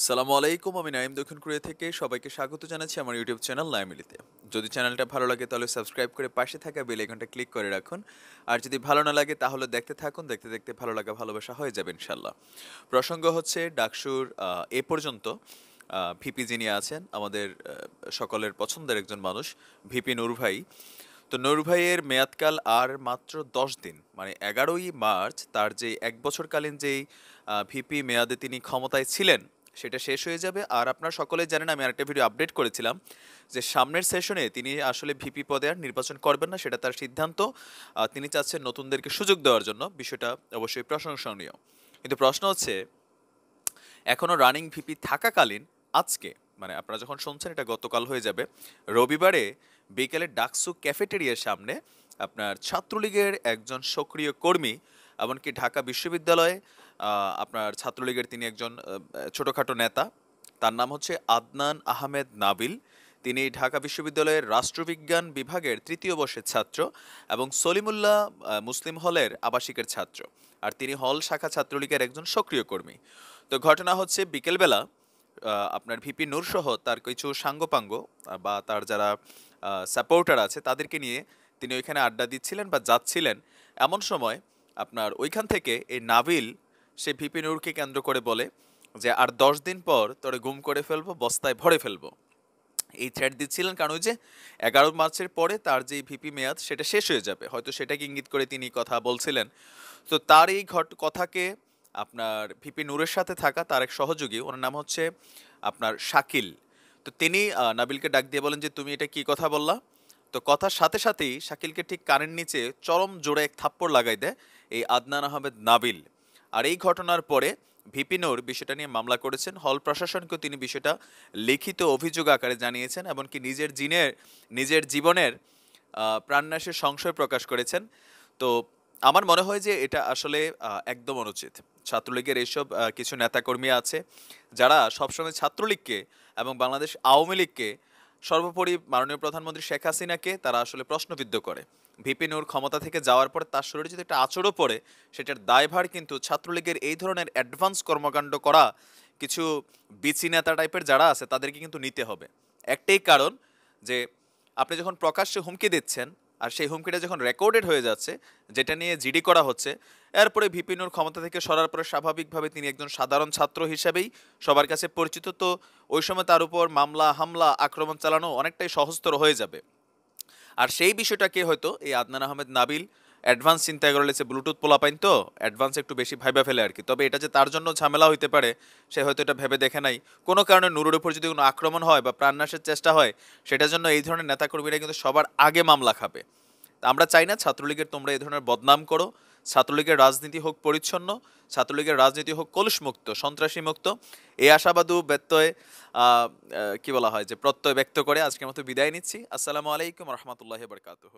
সালামু আলাইকুম, আমি নাইম দক্ষিণ কোরিয়া থেকে সবাইকে স্বাগত জানাচ্ছি আমার ইউটিউব চ্যানেল নাইমিলিতে। যদি চ্যানেলটা ভালো লাগে তাহলে সাবস্ক্রাইব করে পাশে থাকা বেল আইকনটা ক্লিক করে রাখুন। আর যদি ভালো না লাগে তাহলে দেখতে থাকুন, দেখতে দেখতে ভালো লাগা ভালোবাসা হয়ে যাবে ইনশাল্লাহ। প্রসঙ্গ হচ্ছে ডাকসুর এ পর্যন্ত ভিপি যিনি আছেন আমাদের সকলের পছন্দের একজন মানুষ, ভিপি নূর ভাই। তো নূর ভাইয়ের মেয়াদকাল আর মাত্র 10 দিন, মানে 11ই মার্চ তার যে 1 বছরকালীন যেই ভিপি মেয়াদে তিনি ক্ষমতায় ছিলেন সেটা শেষ হয়ে যাবে। আর আপনারা সকলেই জানেন, আমি আরেকটা ভিডিও আপডেট করেছিলাম যে সামনের সেশনে তিনি আসলে ভিপি পদে আর নির্বাচন করবেন না, সেটা তার সিদ্ধান্ত। তিনি চাচ্ছেন নতুনদেরকে সুযোগ দেওয়ার জন্য, বিষয়টা অবশ্যই প্রশংসনীয়। কিন্তু প্রশ্ন হচ্ছে, এখনো রানিং ভিপি থাকাকালীন আজকে, মানে আপনারা যখন শুনছেন এটা গতকাল হয়ে যাবে, রবিবারে বিকেলে ডাকসু ক্যাফেটেরিয়ার সামনে আপনার ছাত্রলীগের একজন সক্রিয় কর্মী, এমনকি ঢাকা বিশ্ববিদ্যালয়ে আপনার ছাত্রলীগের তিনি একজন ছোটোখাটো নেতা, তার নাম হচ্ছে আদনান আহমেদ নাবিল। তিনি ঢাকা বিশ্ববিদ্যালয়ের রাষ্ট্রবিজ্ঞান বিভাগের 3য় বর্ষের ছাত্র এবং সলিমুল্লাহ মুসলিম হলের আবাসিকের ছাত্র। আর তিনি হল শাখা ছাত্রলীগের একজন সক্রিয় কর্মী। তো ঘটনা হচ্ছে, বিকেলবেলা আপনার ভিপি নূর সহ তার কিছু সাঙ্গপাঙ্গ বা তার যারা সাপোর্টার আছে তাদেরকে নিয়ে তিনি ওইখানে আড্ডা দিচ্ছিলেন বা যাচ্ছিলেন। এমন সময় আপনার ওইখান থেকে এই নাবিল সে ভিপি নূরকে কেন্দ্র করে বলে যে আর 10 দিন পর তোরে গুম করে ফেলবো, বস্তায় ভরে ফেলবো। এই থ্রেট দিচ্ছিলেন কারণ ওই যে 11 মার্চের পরে তার যে ভিপি মেয়াদ সেটা শেষ হয়ে যাবে, হয়তো সেটাকে ইঙ্গিত করে তিনি কথা বলছিলেন। তো তার এই কথাকে আপনার ভিপি নূরের সাথে থাকা তার এক সহযোগী, ওনার নাম হচ্ছে আপনার শাকিল। তো তিনি নাবিলকে ডাক দিয়ে বলেন যে তুমি এটা কি কথা বললা। তো কথার সাথে সাথেই শাকিলকে ঠিক কানের নিচে চরম জোরে এক থাপ্পড় লাগাই দেয় এই আদনান আহমেদ নাবিল। আর এই ঘটনার পরে ভিপি নূর বিষয়টা নিয়ে মামলা করেছেন, হল প্রশাসনকেও তিনি বিষয়টা লিখিত অভিযোগ আকারে জানিয়েছেন, এমনকি নিজের জীবনের প্রাণনাশের সংশয় প্রকাশ করেছেন। তো আমার মনে হয় যে এটা আসলে একদম অনুচিত। ছাত্রলীগের এইসব কিছু নেতাকর্মী আছে যারা সবসময় ছাত্রলীগকে এবং বাংলাদেশ আওয়ামী লীগকে, সর্বোপরি মাননীয় প্রধানমন্ত্রী শেখ হাসিনাকে তারা আসলে প্রশ্নবিদ্ধ করে। ভিপি নূর ক্ষমতা থেকে যাওয়ার পরে তার শরীরে যদি একটা আঁচড়ও পড়ে, সেটার দায়ভার কিন্তু ছাত্রলীগের এই ধরনের অ্যাডভান্স কর্মকাণ্ড করা কিছু বিচি নেতা টাইপের যারা আছে তাদেরকে কিন্তু নিতে হবে। একটাই কারণ, যে আপনি যখন প্রকাশ্যে হুমকি দিচ্ছেন আর সেই হুমকিটা যখন রেকর্ডেড হয়ে যাচ্ছে, যেটা নিয়ে জিডি করা হচ্ছে, এরপরে ভিপি নূর ক্ষমতা থেকে সরার পরে স্বাভাবিকভাবে তিনি একজন সাধারণ ছাত্র হিসেবেই সবার কাছে পরিচিত। তো ওই সময় তার উপর মামলা হামলা আক্রমণ চালানো অনেকটাই সহজতর হয়ে যাবে। আর সেই বিষয়টাকে হয়তো এই আদনান আহমেদ নাবিল অ্যাডভান্স চিন্তা করে লেছে, ব্লুটুথ পোলাপাইন তো অ্যাডভান্স একটু বেশি ভাইবা ফেলে আর কি। তবে এটা যে তার জন্য ঝামেলা হইতে পারে সে হয়তো এটা ভেবে দেখে নাই। কোনো কারণে নূরের উপর যদি কোনো আক্রমণ হয় বা প্রাণনাশের চেষ্টা হয়, সেটার জন্য এই ধরনের নেতাকর্মীরা কিন্তু সবার আগে মামলা খাবে। আমরা চাই না ছাত্রলীগের তোমরা এই ধরনের বদনাম করো। ছাত্রলীগের রাজনীতি হোক পরিচ্ছন্ন, ছাত্রলীগের রাজনীতি হোক কলুষমুক্ত, সন্ত্রাসী মুক্ত। এই আশাবাদু ব্যত্যয় কি বলা হয় যে প্রত্যয় ব্যক্ত করে আজকের মতো বিদায় নিচ্ছি। আসসালামু আলাইকুম রহমতুল্লাহ বরকাতুহ।